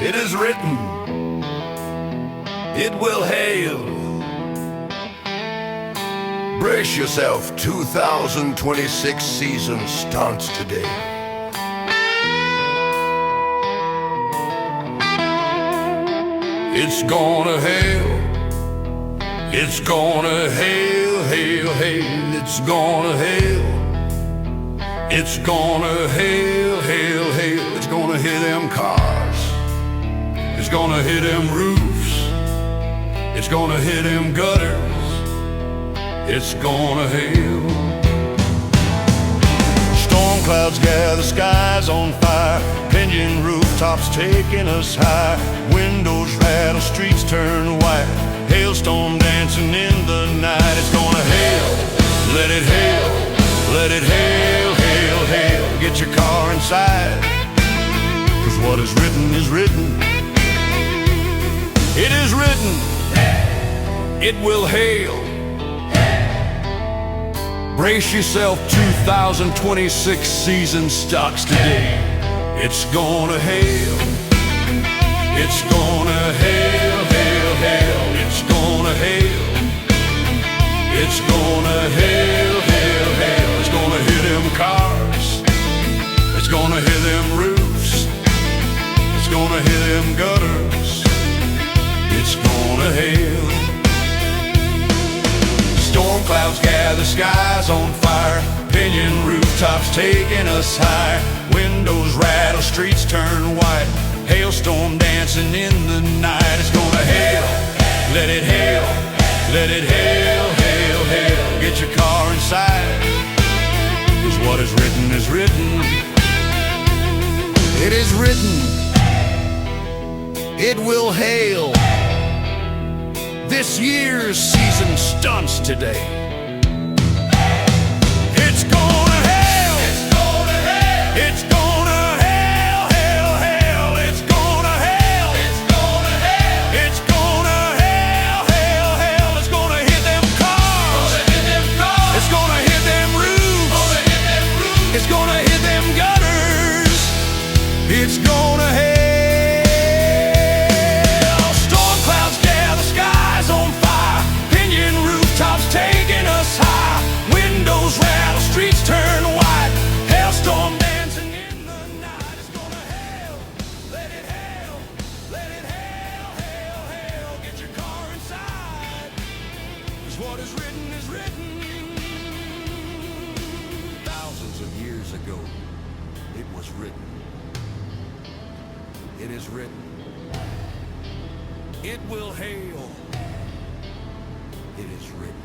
It is written, it will hail. Brace yourself, 2026 season starts today. It's gonna hail. It's gonna hail, hail, hail. It's gonna hail. It's gonna hail, hail, hail. It's gonna hit them cars. It's gonna hit them roofs. It's gonna hit them gutters. It's gonna hail. Storm clouds gather, skies on fire. Pinion rooftops taking us high. Windows rattle, streets turn white. Hailstorm dancing in the night. It's gonna hail, let it hail, let it hail, hail, hail. Get your car inside, 'cause what is written is written. It is written, it will hail. Brace yourself, 2026 season starts today. It's gonna hail. It's gonna hail, hail, hail. It's gonna hail. It's gonna hail, hail, hail. It's gonna hit them cars. It's gonna hit them roofs. It's gonna hit them gutters. It's gonna hail. Storm clouds gather, skies on fire. Pinion rooftops taking us high. Windows rattle, streets turn white. Hailstorm dancing in the night. It's gonna hail, let it hail, let it hail, hail, hail. Get your car inside, 'cause what is written is written. It is written, it will hail. This year's season stunts today. It's gonna hail. It's gonna hail. It's gonna hail, hail, hail. It's gonna hail. It's gonna hail. It's gonna hail, hail, hail. It's gonna hit them cars. It's gonna hit them roofs. It's gonna hit them gutters. It's gonna hail. Taking us high, windows rattle, streets turn white. Hailstorm dancing in the night. It's gonna hail, let it hail, let it hail, hail, hail. Get your car inside, 'cause what is written is written. Thousands of years ago, it was written. It is written. It will hail. It is written.